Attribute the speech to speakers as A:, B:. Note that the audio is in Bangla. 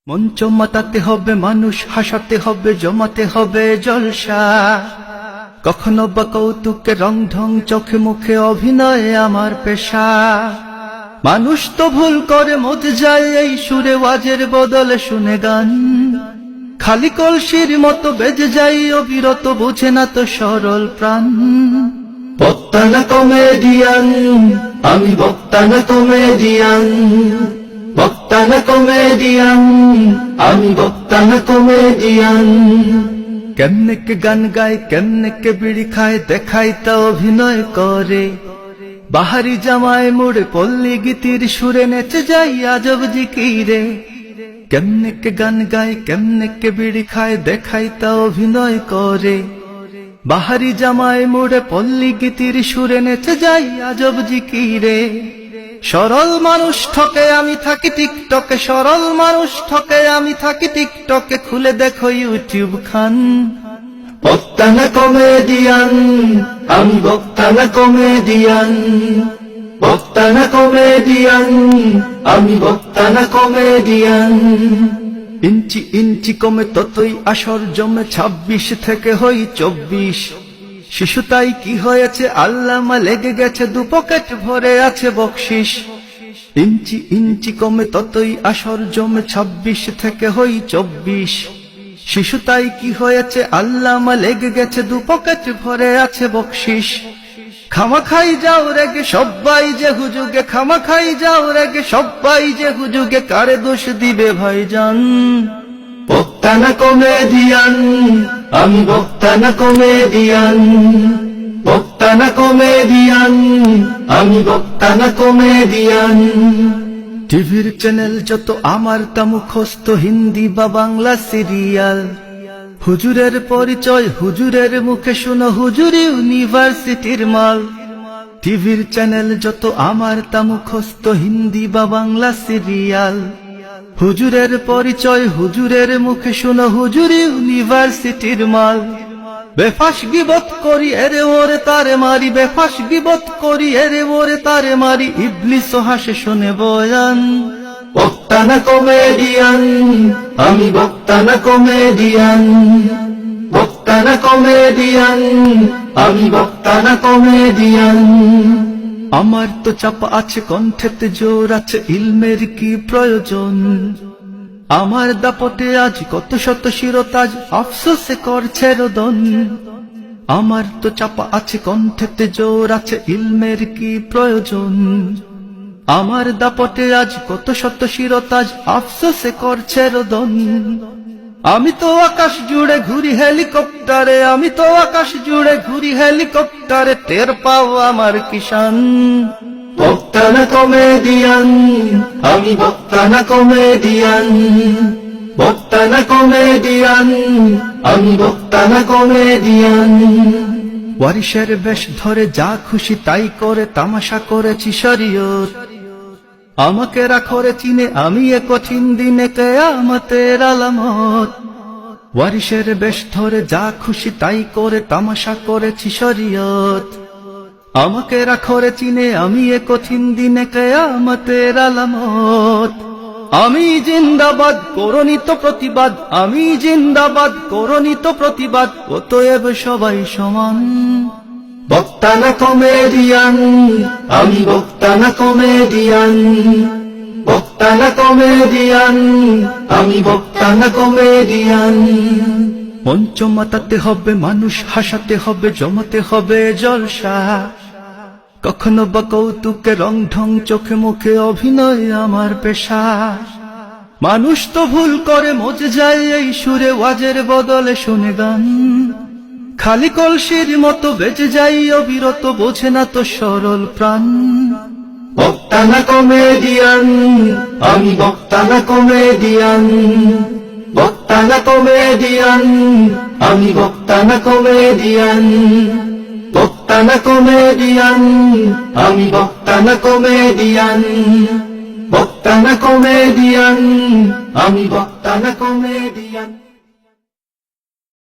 A: মঞ্চ মাতাতে হবে মানুষ, হাসাতে হবে, জমাতে হবে জলসা। কখনো বা কৌতুকে রং ঢং, চোখে মুখে অভিনয় আমার পেশা। মানুষ তো ভুল করে মজে যায় এই সুরে, ওয়াজের বদলে শুনে গান। খালি কলসির মতো বেজে যাই অবিরত, বুঝে না তো সরল প্রাণ। বক্তা না কমেডিয়ান, আমি বক্তা না কমেডিয়ান। বক্তা না কমেডিয়ান, আমি বক্তা না কমেডিয়ান। কেমনে কে গান গায়, কেমনে কে বিড়ি খায়, দেখাই তা অভিনয় করে। বাহারি জামায় মুড়ে পল্লী গীতির সুরে নেচে যাই আজব জিকিরে। কেমনে কে গান গায়, কেমনে কে বিড়ি খায়, দেখাই তা অভিনয় করে। বাহারি জামায় মুড়ে পল্লী গীতির সুরে নেচে যাই আজব জিকিরে। সরল মানুষ ঠকে, আমি থাকি টিকটকে। সরল মানুষ ঠকে, আমি থাকি টিকটকে। খুলে দেখো ইউটিউব খান। বক্তা না কমেডিয়ান, আমি বক্তা না কমেডিয়ান। বক্তা না কমেডিয়ান, আমি বক্তা না কমেডিয়ান। ইঞ্চি ইঞ্চি কমে ততই আসর জমে, 26 থেকে হই 24। শিশু তাই কি হয়েছে, আল্লামা লেগে গেছে, 2 পকেট ভরে আছে বকশিস। ইঞ্চি ইঞ্চি কমে ততই আসর জমে, 26 থেকে হই 24। শিশু তাই কি হয়েছে, আল্লামা লেগে গেছে, 2 পকেট ভরে আছে বকশিস। খামা খাই যাও রেগে সবাই যে হুজুগে, খামা খাই যাও রেগে সবাই যে হুজুগে। কারে দোষ দিবে ভাইজান? বক্তা না কমেডিয়ান, আমি বক্তা না কমেডিয়ান। বক্তা না কমেডিয়ান, আমি বক্তা না কমেডিয়ান। টিভির চ্যানেল যত আমার তা মুখস্থ, হিন্দি বা বাংলা সিরিয়াল। হুজুরের পরিচয় হুজুরের মুখে শুনো, হুজুর ইউনিভার্সিটির মাল। টিভির চ্যানেল যত আমার তা মুখস্থ, হিন্দি বা বাংলা সিরিয়াল। হুজুরের পরিচয় হুজুরের মুখে শুনো, হুজুর ইউনিভার্সিটির মাল। বেফাস গিবত করি এরে ওরে তারে মারি, বেফাস গিবত করি এরে ওরে তারে মারি। ইবলিস হাসে শুনে বয়ান। বক্তা না কমেডিয়ান, আমি বক্তা না কমেডিয়ান। বক্তা না কমেডিয়ান, আমি বক্তা না কমেডিয়ান। আমার তো চাপা আছে কণ্ঠেতে জোর আছে, ইলমের কি প্রয়োজন? আমার দাপটে আজ কত শত শিরতাজ, আফসোসে করছে রোদন। আমার তো চাপা আছে কণ্ঠেতে জোর আছে, ইলমের কি প্রয়োজন? আমার দাপটে আজ কত শত শিরতাজ, আফসোসে করছে রোদন। আমি তো আকাশ জুড়ে ঘুরি হেলিকপ্টারে, আমি তো আকাশ জুড়ে ঘুরি হেলিকপ্টারে। টের পাও আমার কিষান। বক্তা না কমেডিয়ান, আমি বক্তা না কমেডিয়ান। বক্তা না কমেডিয়ান, আমি বক্তা না কমেডিয়ান। ওয়ারিশের বেশ ধরে যা খুশি তাই করে, তামাশা করেছি শরীয়ত। আমাকে রাখরে চিনে আমি এ কঠিন দিনে কিয়ামতের আলামত। ওয়ারিশের বেশ ধরে যা খুশি তাই করে, তামাশা করেছি শরীয়ত। আমাকে রাখরে চিনে আমি এ কঠিন দিনে কিয়ামতের আলামত। আমি জিন্দাবাদ করণিত প্রতিবাদ, আমি জিন্দাবাদ করণিত প্রতিবাদ। অতএব সবাই সমান। বক্তা না কমেডিয়ান, আমি বক্তা না কমেডিয়ান। বক্তা না কমেডিয়ান, আমি বক্তা না কমেডিয়ান। মঞ্চ মাতাতে হবে মানুষ, হাসাতে হবে, জমাতে হবে জলসা। কখনো বা কৌতুকে রং ঢং, চোখে মুখে অভিনয় আমার পেশা। মানুষ তো ভুল করে মজে যায় এই সুরে, ওয়াজের বদলে শুনে গান। খালি কলসির মতো বেজে যাই অবিরত, বোঝে না তো সরল প্রাণ। বক্তা না কমেডিয়ান, আমি বক্তা না কমেডিয়ান। বক্তা না কমেডিয়ান, আমি বক্তা না কমেডিয়ান। বক্তা না কমেডিয়ান, আমি বক্তা না কমেডিয়ান। বক্তা না কমেডিয়ান, আমি বক্তা না কমেডিয়ান।